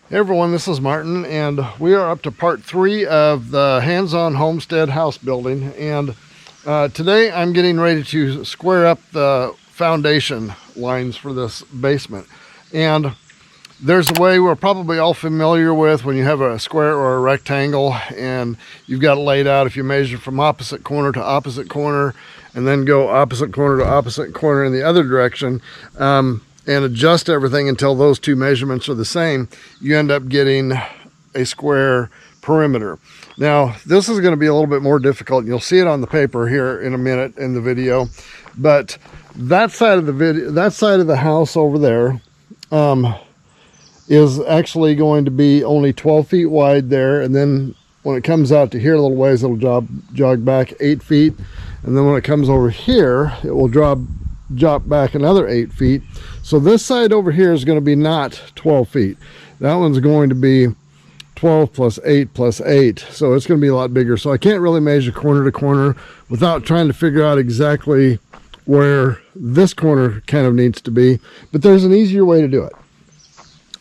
Hey everyone, this is Martin, and we are up to part 3 of the hands-on homestead house building. And today I'm getting ready to square up the foundation lines for this basement. And there's a way we're probably all familiar with when you have a square or a rectangle and you've got it laid out. If you measure from opposite corner to opposite corner and then go opposite corner to opposite corner in the other direction, and adjust everything until those two measurements are the same, you end up getting a square perimeter. Now, this is going to be a little bit more difficult. You'll see it on the paper here in a minute in the video, but that side of the house over there is actually going to be only 12 feet wide there, and then when it comes out to here a little ways, it'll jog back 8 feet, and then when it comes over here, it will drop back another 8 feet. So this side over here is going to be not 12 feet. That one's going to be 12 plus 8 plus 8. So it's going to be a lot bigger. So I can't really measure corner to corner without trying to figure out exactly where this corner kind of needs to be. But there's an easier way to do it.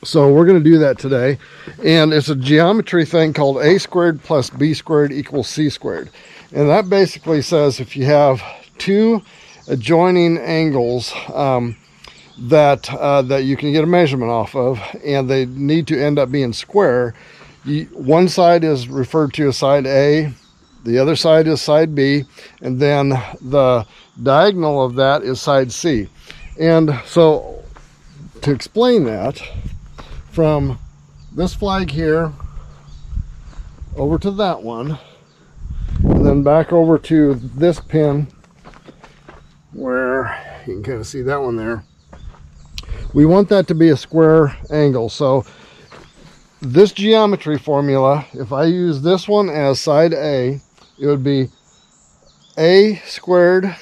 So we're going to do that today. And it's a geometry thing called a squared plus b squared equals c squared. And that basically says if you have two adjoining angles that you can get a measurement off of, and they need to end up being square, one side is referred to as side A, the other side is side B, and then the diagonal of that is side C. And so to explain that, from this flag here over to that one, and then back over to this pin where you can kind of see that one there, we want that to be a square angle. So this geometry formula, if I use this one as side A, it would be a squared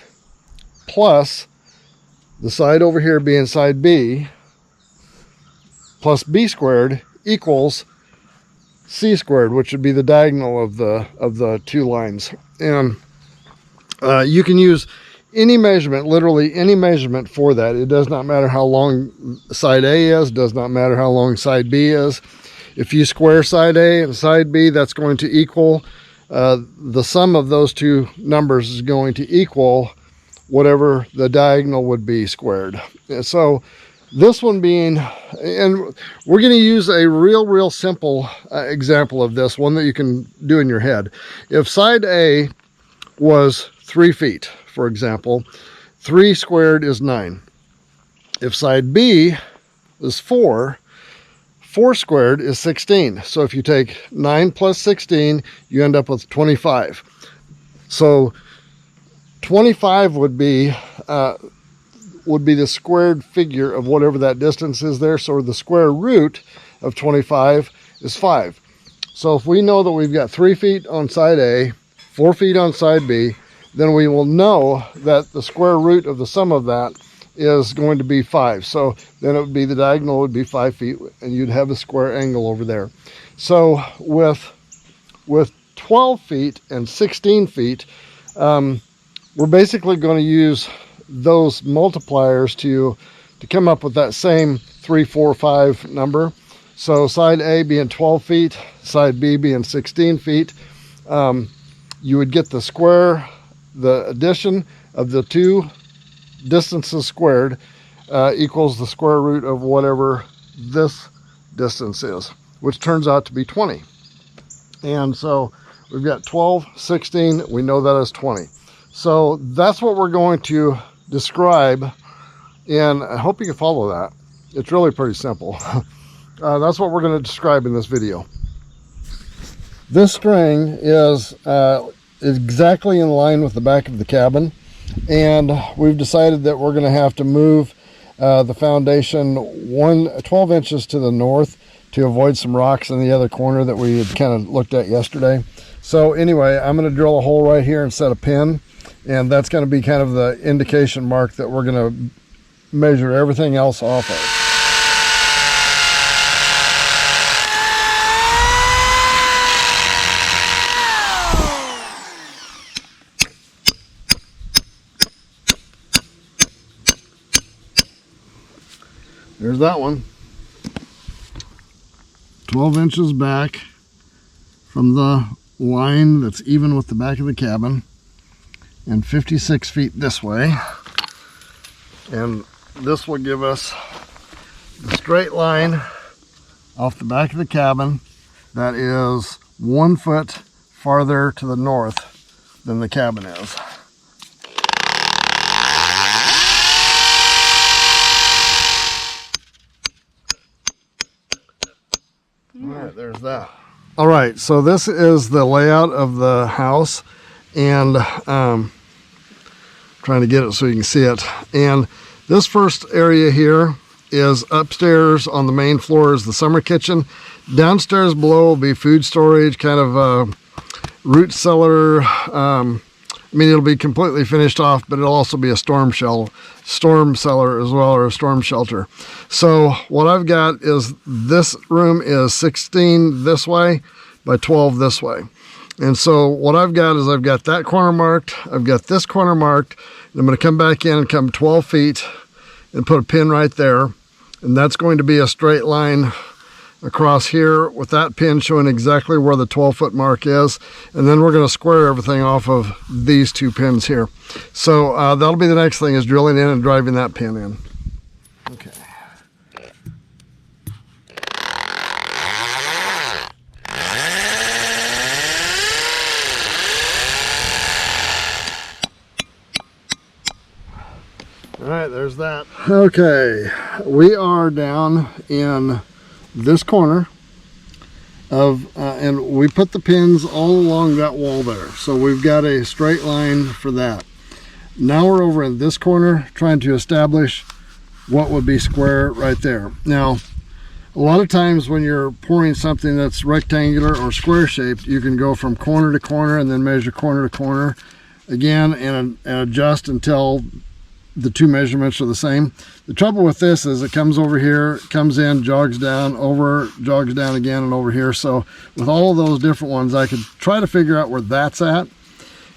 plus the side over here being side B plus b squared equals c squared, which would be the diagonal of the two lines. And you can use any measurement, literally any measurement for that. It does not matter how long side A is, does not matter how long side B is. If you square side A and side B, that's going to equal, the sum of those two numbers is going to equal whatever the diagonal would be squared. So this one being, and we're going to use a real simple example of this, one that you can do in your head. If side A was 3 feet, for example, 3 squared is 9. If side B is 4, 4 squared is 16. So if you take 9 plus 16, you end up with 25. So 25 would be the squared figure of whatever that distance is there. So the square root of 25 is 5. So if we know that we've got 3 feet on side A, 4 feet on side B, then we will know that the square root of the sum of that is going to be 5. So then it would be, the diagonal would be 5 feet, and you'd have a square angle over there. So with 12 feet and 16 feet, we're basically going to use those multipliers to come up with that same 3, 4, 5 number. So side A being 12 feet, side B being 16 feet, you would get the square, the addition of the two distances squared equals the square root of whatever this distance is, which turns out to be 20. And so we've got 12, 16, we know that is 20. So that's what we're going to describe, and I hope you can follow that. It's really pretty simple. That's what we're going to describe in this video. This string is exactly in line with the back of the cabin, and we've decided that we're going to have to move the foundation 12 inches to the north to avoid some rocks in the other corner that we had kind of looked at yesterday. So anyway, I'm going to drill a hole right here and set a pin, and that's going to be kind of the indication mark that we're going to measure everything else off of. There's that one. 12 inches back from the line that's even with the back of the cabin, and 56 feet this way. And this will give us the straight line off the back of the cabin that is 1 foot farther to the north than the cabin is. All right, there's that. All right, so this is the layout of the house, and trying to get it so you can see it. And this first area here is upstairs on the main floor is the summer kitchen. Downstairs below will be food storage, kind of a root cellar. I mean, it'll be completely finished off, but it'll also be a storm cellar as well, or a storm shelter. So what I've got is this room is 16 this way by 12 this way. And so what I've got is I've got that corner marked, I've got this corner marked, and I'm going to come back in and come 12 feet and put a pin right there. And that's going to be a straight line across here with that pin showing exactly where the 12-foot mark is. And then we're going to square everything off of these two pins here. So that'll be the next thing, is drilling in and driving that pin in. Okay. All right, there's that. Okay, we are down in this corner of, and we put the pins all along that wall there. So we've got a straight line for that. Now we're over in this corner trying to establish what would be square right there. Now, a lot of times when you're pouring something that's rectangular or square shaped, you can go from corner to corner and then measure corner to corner again and adjust until the two measurements are the same. The trouble with this is it comes over here, comes in, jogs down, over, jogs down again, and over here. So with all of those different ones, I could try to figure out where that's at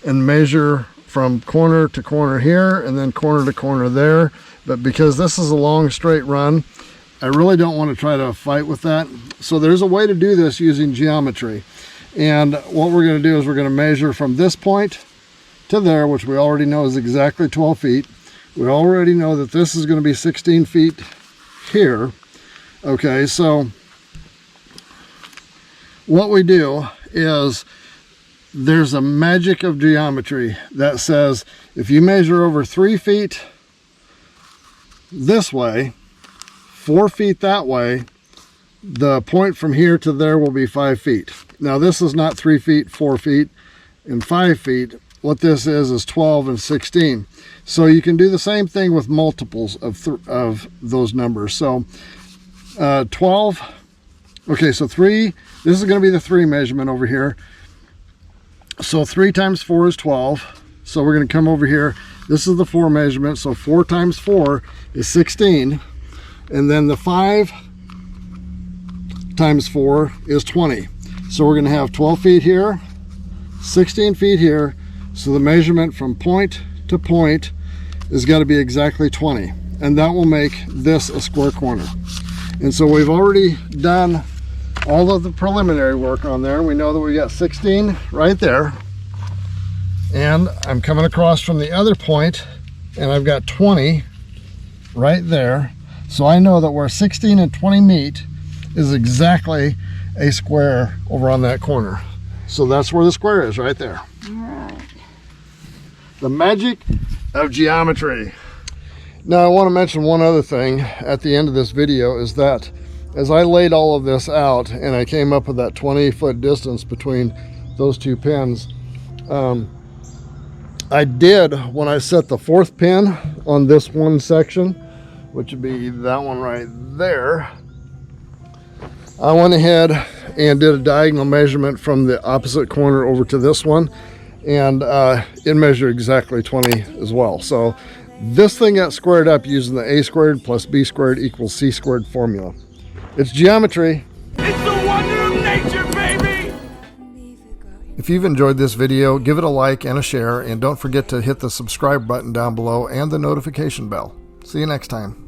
and measure from corner to corner here and then corner to corner there. But because this is a long straight run, I really don't want to try to fight with that. So there's a way to do this using geometry. And what we're going to do is we're going to measure from this point to there, which we already know is exactly 12 feet. We already know that this is going to be 16 feet here. Okay, so what we do is there's a magic of geometry that says if you measure over 3 feet this way, 4 feet that way, the point from here to there will be 5 feet. Now this is not 3 feet, 4 feet, and 5 feet. What this is 12 and 16. So you can do the same thing with multiples of those numbers. So 12, okay, so 3, this is going to be the 3 measurement over here. So 3 times 4 is 12. So we're going to come over here. This is the 4 measurement. So 4 times 4 is 16. And then the 5 times 4 is 20. So we're going to have 12 feet here, 16 feet here. So the measurement from point to point is got to be exactly 20. And that will make this a square corner. And so we've already done all of the preliminary work on there. We know that we got 16 right there. And I'm coming across from the other point and I've got 20 right there. So I know that where 16 and 20 meet is exactly a square over on that corner. So that's where the square is, right there. All right. The magic of geometry. Now I want to mention one other thing at the end of this video, is that as I laid all of this out and I came up with that 20-foot distance between those two pins, I did, when I set the 4th pin on this one section, which would be that one right there, I went ahead and did a diagonal measurement from the opposite corner over to this one, and it measured exactly 20 as well. So this thing got squared up using the a squared plus b squared equals c squared formula. It's geometry. It's the wonder of nature, baby! If you've enjoyed this video, give it a like and a share, and don't forget to hit the subscribe button down below and the notification bell. See you next time.